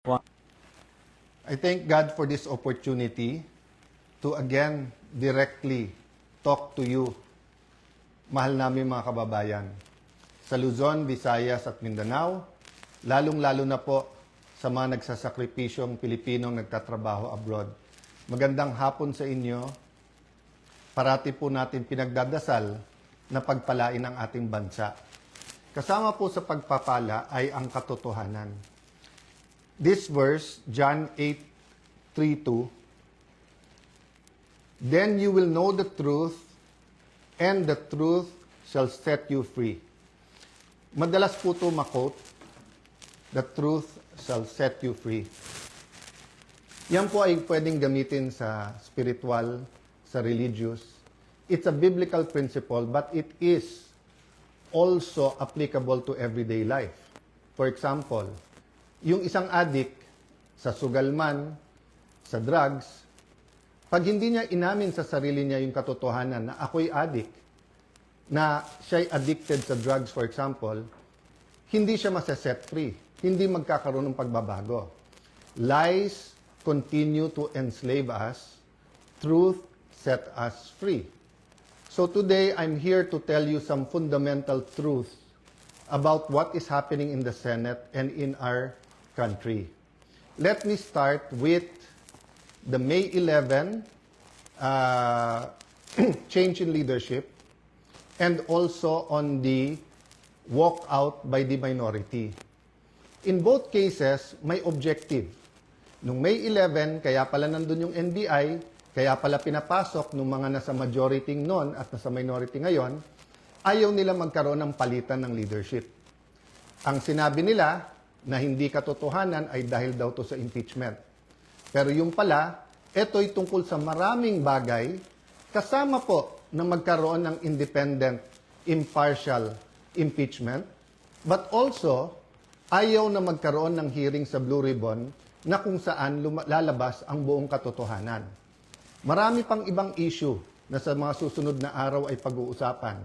I thank God for this opportunity to again directly talk to you, mahal namin mga kababayan, sa Luzon, Visayas at Mindanao, lalong-lalo na po sa mga nagsasakripisyong Pilipinong nagtatrabaho abroad. Magandang hapon sa inyo. Parati po natin pinagdadasal na pagpalain ang ating bansa. Kasama po sa pagpapala ay ang katotohanan. This verse, John 8:3-2, "Then you will know the truth, and the truth shall set you free." Madalas po ito makot, "The truth shall set you free." Yan po ay pwedeng gamitin sa spiritual, sa religious. It's a biblical principle, but it is also applicable to everyday life. For example, yung isang addict sa sugal man, sa drugs, pag hindi niya inamin sa sarili niya yung katotohanan na ako'y addict, na siya'y addicted sa drugs, for example, hindi siya masaset free. Hindi magkakaroon ng pagbabago. Lies continue to enslave us. Truth set us free. So today, I'm here to tell you some fundamental truths about what is happening in the Senate and in our country. Let me start with the May 11 change in leadership and also on the walkout by the minority. In both cases, may objective. Nung May 11, kaya pala nandun yung NBI, kaya pala pinapasok ng mga nasa majority noon at nasa minority ngayon, ayaw nila magkaroon ng palitan ng leadership. Ang sinabi nila na hindi katotohanan ay dahil daw to sa impeachment. Pero yung pala, ito'y tungkol sa maraming bagay, kasama po na magkaroon ng independent, impartial impeachment, but also, ayaw na magkaroon ng hearing sa Blue Ribbon na kung saan lalabas ang buong katotohanan. Marami pang ibang issue na sa mga susunod na araw ay pag-uusapan.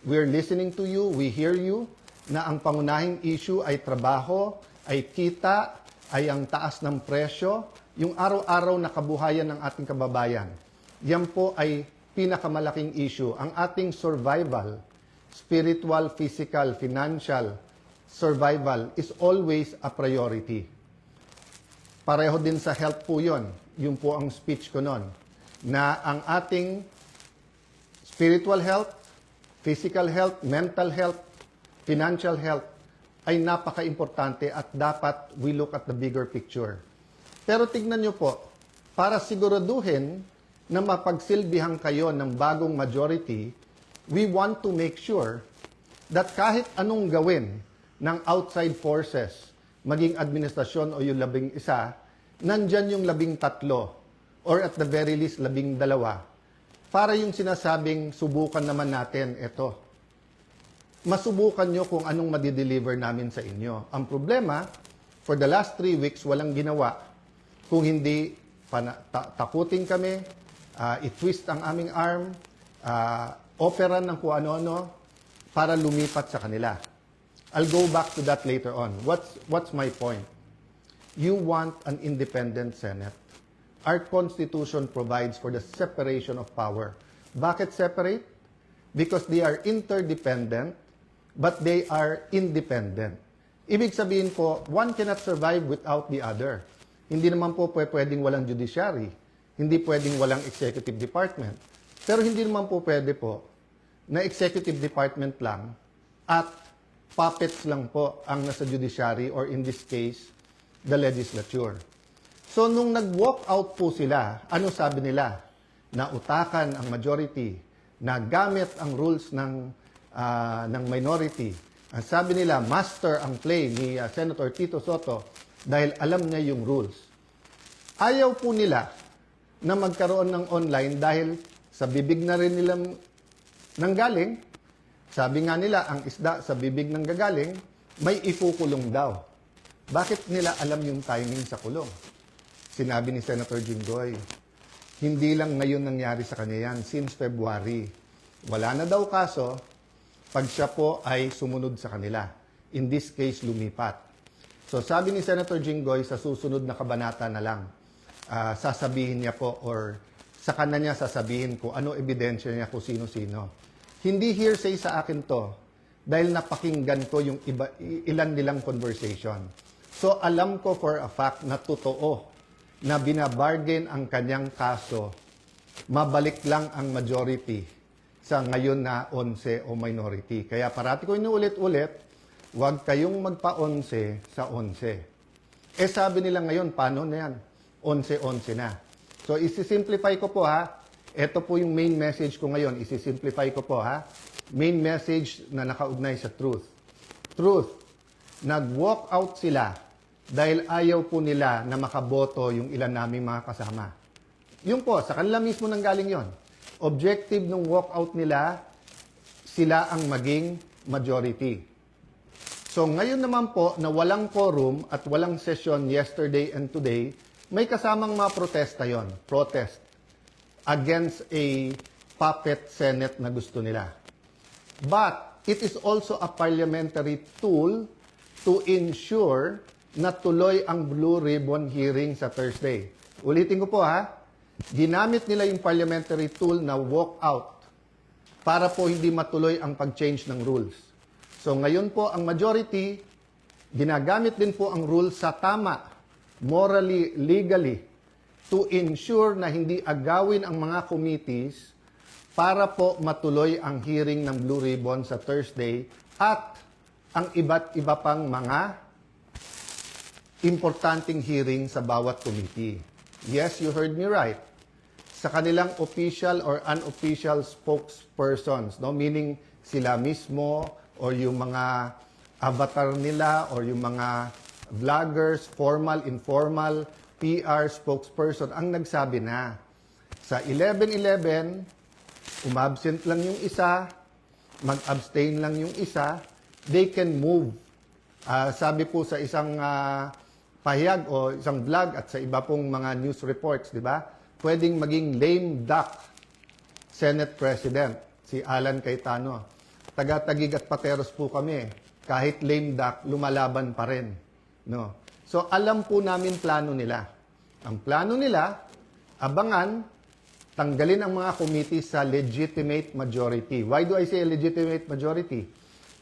We're listening to you, we hear you, na ang pangunahing issue ay trabaho, ay kita, ay ang taas ng presyo, yung araw-araw na kabuhayan ng ating kababayan. Yan po ay pinakamalaking issue. Ang ating survival, spiritual, physical, financial survival is always a priority. Pareho din sa health po yun. Yun po ang speech ko noon. Na ang ating spiritual health, physical health, mental health, financial health ay napaka-importante at dapat we look at the bigger picture. Pero tignan nyo po, para siguraduhin na mapagsilbihan kayo ng bagong majority, we want to make sure that kahit anong gawin ng outside forces, maging administrasyon o yung 11, nandyan yung 13 or at the very least 12 para yung sinasabing subukan naman natin ito. Masubukan nyo kung anong madideliver namin sa inyo. Ang problema, for the last 3 weeks, walang ginawa. Kung hindi takutin kami, i-twist ang aming arm, operan ng kung ano-ano, para lumipat sa kanila. I'll go back to that later on. What's my point? You want an independent Senate. Our Constitution provides for the separation of power. Bakit separate? Because they are interdependent, but they are independent. Ibig sabihin po, one cannot survive without the other. Hindi naman po pwedeng walang judiciary. Hindi pwedeng walang executive department. Pero hindi naman po pwede po na executive department lang at puppets lang po ang nasa judiciary or in this case, the legislature. So nung nag-walk out po sila, ano sabi nila? Na utakan ang majority, na gamit ang rules ng minority. Ang sabi nila, master ang play ni Senator Tito Sotto dahil alam niya yung rules. Ayaw po nila na magkaroon ng online dahil sa bibig na rin nilang nanggaling. Sabi nga nila, ang isda sa bibig ng gagaling, may ikukulong daw. Bakit nila alam yung timing sa kulong? Sinabi ni Senator Jinggoy, hindi lang ngayon nangyari sa kanya yan, since February. Wala na daw kaso, pag siya po ay sumunod sa kanila. In this case, lumipat. So sabi ni Senator Jinggoy, sa susunod na kabanata na lang, sasabihin niya po or sa kanya niya sasabihin ko ano ebidensya niya kung sino-sino. Hindi hearsay sa akin to dahil napakinggan ko yung ilan nilang conversation. So alam ko for a fact na totoo na binabargain ang kanyang kaso, mabalik lang ang majority sa ngayon na 11 o minority. Kaya parati ko inuulit-ulit, huwag kayong magpa-11 sa 11. Sabi nila ngayon, paano na yan? 11-11 na. So, isi-simplify ko po ha. Ito po yung main message ko ngayon. Isi-simplify ko po ha. Main message na nakaugnay sa truth. Truth. Nag-walk out sila dahil ayaw po nila na makaboto yung ilan naming mga kasama. Yung po, sa kanila mismo nanggaling yon. Objective ng walk out nila, sila ang maging majority. So ngayon naman po na walang quorum at walang session yesterday and today, may kasamang mga protesta yon, protest against a puppet Senate na gusto nila. But it is also a parliamentary tool to ensure na tuloy ang Blue Ribbon hearing sa Thursday. Ulitin ko po ha, ginamit nila yung parliamentary tool na walk out para po hindi matuloy ang pag-change ng rules. So ngayon po ang majority, ginagamit din po ang rules sa tama, morally, legally, to ensure na hindi agawin ang mga committees para po matuloy ang hearing ng Blue Ribbon sa Thursday at ang iba't iba pang mga importanteng hearing sa bawat committee. Yes, you heard me right. Sa kanilang official or unofficial spokespersons, no? Meaning sila mismo, or yung mga avatar nila, or yung mga vloggers, formal, informal, PR, spokesperson, ang nagsabi na. Sa 11-11, umabsent lang yung isa, mag-abstain lang yung isa, they can move. Sabi po sa isang pahayag o isang vlog at sa iba pong mga news reports, di ba? Pwedeng maging lame duck Senate President, si Alan Cayetano. Taga-Tagig at Pateros po kami. Kahit lame duck, lumalaban pa rin. No? So, alam po namin plano nila. Ang plano nila, abangan, tanggalin ang mga committee sa legitimate majority. Why do I say legitimate majority?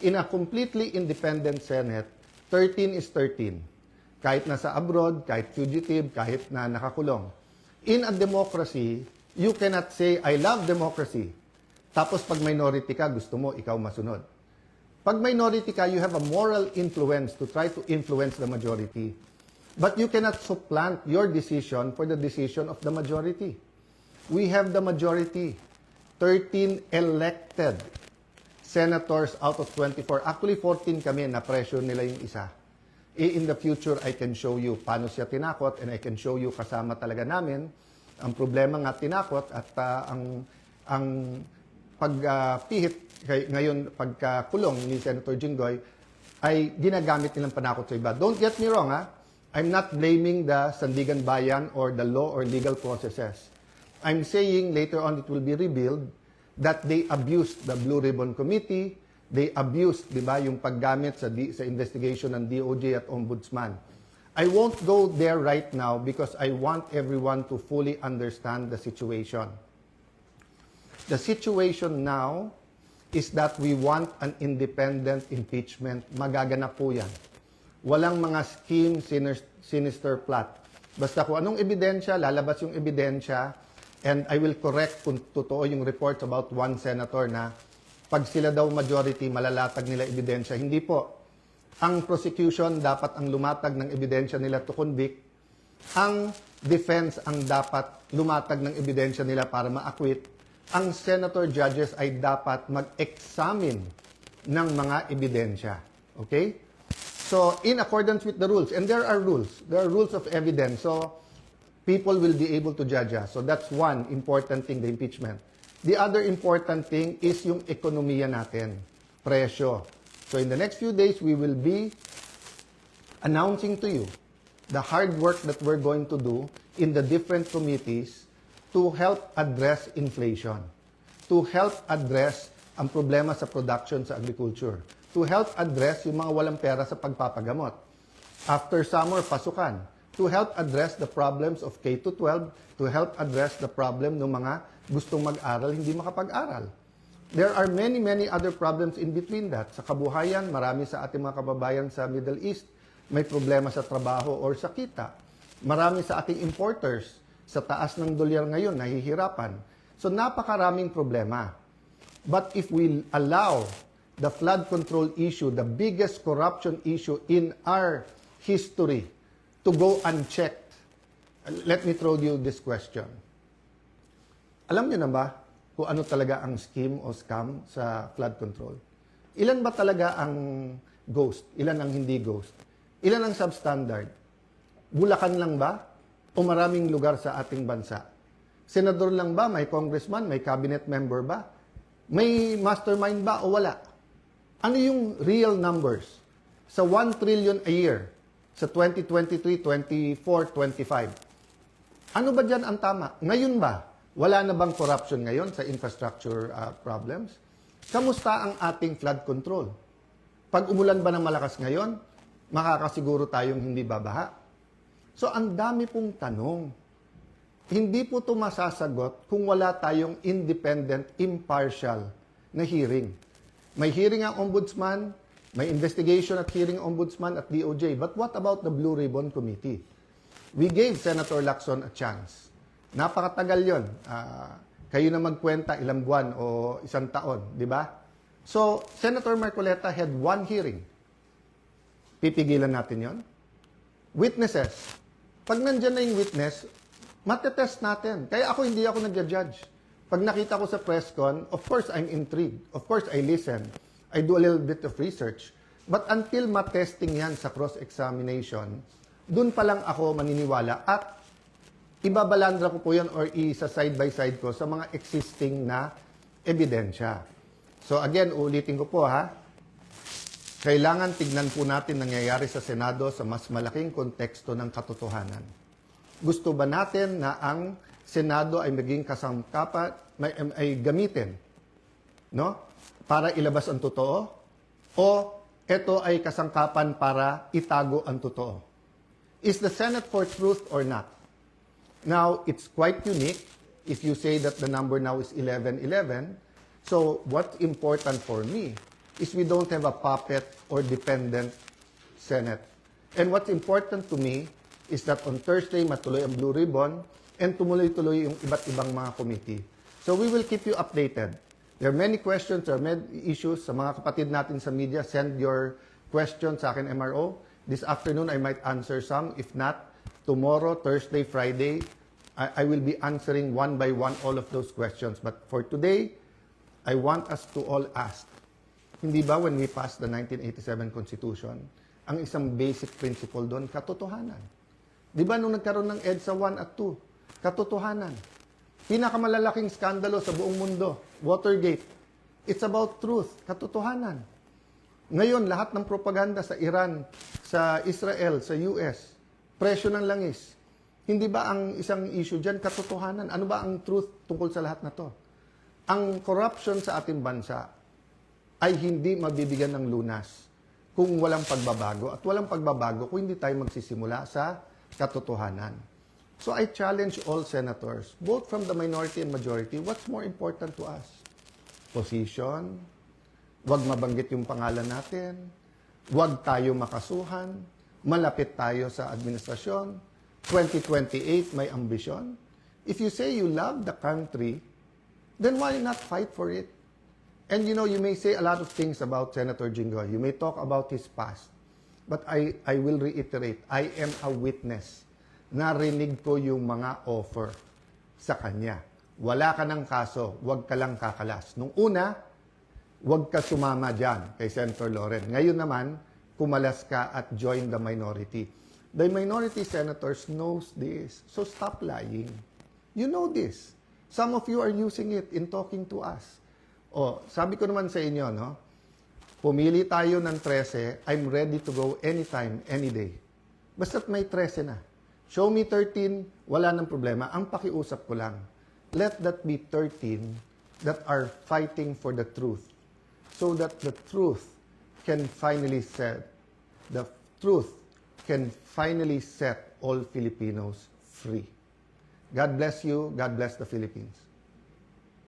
In a completely independent Senate, 13 is 13. Kahit nasa abroad, kahit fugitive, kahit na nakakulong. In a democracy, you cannot say, I love democracy. Tapos pag minority ka, gusto mo, ikaw masunod. Pag minority ka, you have a moral influence to try to influence the majority. But you cannot supplant your decision for the decision of the majority. We have the majority. 13 elected senators out of 24. Actually, 14 kami, na-pressure nila yung isa. In the future, I can show you paano siya tinakot and I can show you kasama talaga namin. Ang problema nga tinakot at ang pagpihit ngayon pagkakulong ni Senator Jinggoy ay ginagamit nilang panakot sa iba. Don't get me wrong, ha? I'm not blaming the Sandigan Bayan or the law or legal processes. I'm saying later on it will be revealed that they abused the Blue Ribbon Committee, they abused, di ba, yung paggamit sa investigation ng DOJ at Ombudsman. I won't go there right now because I want everyone to fully understand the situation. The situation now is that we want an independent impeachment. Magaganap po yan. Walang mga scheme, sinister plot. Basta kung anong ebidensya, lalabas yung ebidensya, and I will correct kung totoo yung reports about one senator na pag sila daw majority, malalatag nila ebidensya. Hindi po. Ang prosecution dapat ang lumatag ng ebidensya nila to convict. Ang defense ang dapat lumatag ng ebidensya nila para ma-acquit. Ang senator judges ay dapat mag-examine ng mga ebidensya. Okay? So, in accordance with the rules, and there are rules of evidence, so people will be able to judge us. So that's one important thing, the impeachment. The other important thing is yung ekonomiya natin, presyo. So in the next few days, we will be announcing to you the hard work that we're going to do in the different committees to help address inflation, to help address ang problema sa production sa agriculture, to help address yung mga walang pera sa pagpapagamot. After summer, pasukan. To help address the problems of K-12, to help address the problem ng mga gustong mag-aral, hindi makapag-aral. There are many, many other problems in between that. Sa kabuhayan, marami sa ating mga kababayan sa Middle East may problema sa trabaho or sa kita. Marami sa ating importers sa taas ng dolyar ngayon, nahihirapan. So napakaraming problema. But if we allow the flood control issue, the biggest corruption issue in our history, to go unchecked, let me throw you this question. Alam niyo na ba kung ano talaga ang scheme o scam sa flood control? Ilan ba talaga ang ghost? Ilan ang hindi ghost? Ilan ang substandard? Bulacan lang ba? O maraming lugar sa ating bansa? Senador lang ba? May congressman? May cabinet member ba? May mastermind ba o wala? Ano yung real numbers? Sa 1 trillion a year, sa 2023, 24, 25. Ano ba dyan ang tama? Ngayon ba? Wala na bang corruption ngayon sa infrastructure problems? Kamusta ang ating flood control? Pag umulan ba ng malakas ngayon, makakasiguro tayong hindi babaha? So, ang dami pong tanong. Hindi po ito masasagot kung wala tayong independent, impartial na hearing. May hearing ang ombudsman, may investigation at hearing ombudsman at DOJ. But what about the Blue Ribbon Committee? We gave Senator Lacson a chance. Napakatagal yon. Kayo na magkwenta ilang buwan o isang taon, di ba? So, Senator Marcoleta had one hearing. Pipigilan natin yon. Witnesses. Pag nandyan na yung witness, matetest natin. Kaya hindi ako nag-judge. Pag nakita ko sa press con, of course, I'm intrigued. Of course, I listen. I do a little bit of research. But until matesting yan sa cross-examination, dun pa lang ako maniniwala at ibabalandra ko po yan or isa side-by-side ko sa mga existing na ebidensya. So again, ulitin ko po ha, kailangan tignan po natin nangyayari sa Senado sa mas malaking konteksto ng katotohanan. Gusto ba natin na ang Senado ay maging kasangkapan, ay gamitin, no? Para ilabas ang totoo? O ito ay kasangkapan para itago ang totoo? Is the Senate for truth or not? Now, it's quite unique if you say that the number now is 11-11. So, what's important for me is we don't have a puppet or dependent Senate. And what's important to me is that on Thursday, matuloy ang Blue Ribbon and tumuloy-tuloy yung iba't ibang mga committee. So, we will keep you updated. There are many questions, there are many issues. Sa mga kapatid natin sa media, send your questions sa akin, MRO. This afternoon, I might answer some. If not, tomorrow, Thursday, Friday, I will be answering one by one all of those questions. But for today, I want us to all ask, hindi ba when we passed the 1987 Constitution, ang isang basic principle doon, katotohanan. Di ba nung nagkaroon ng EDSA 1 at 2, katotohanan. Pinakamalalaking skandalo sa buong mundo, Watergate. It's about truth, katotohanan. Ngayon, lahat ng propaganda sa Iran, sa Israel, sa US, presyo ng langis. Hindi ba ang isang issue dyan, katotohanan? Ano ba ang truth tungkol sa lahat na to? Ang corruption sa ating bansa ay hindi mabibigyan ng lunas kung walang pagbabago. At walang pagbabago kung hindi tayo magsisimula sa katotohanan. So I challenge all senators, both from the minority and majority, what's more important to us? Position, wag mabanggit yung pangalan natin, wag tayo makasuhan, malapit tayo sa administrasyon, 2028 may ambisyon. If you say you love the country, then why not fight for it? And you know, you may say a lot of things about Senator Jinggoy. You may talk about his past. But I will reiterate, I am a witness. Narinig ko yung mga offer sa kanya. Wala ka ng kaso, wag ka lang kakalas. Nung una, wag ka sumama dyan kay Senator Loren. Ngayon naman, kumalas ka at join the minority. The minority senators knows this. So stop lying. You know this. Some of you are using it in talking to us. O, sabi ko naman sa inyo, no? Pumili tayo ng 13, I'm ready to go anytime, any day. Basta't may 13 na. Show me 13, wala nang problema. Ang pakiusap ko lang, let that be 13 that are fighting for the truth. So that the truth can finally said, the truth can finally set all Filipinos free. God bless you. God bless the Philippines.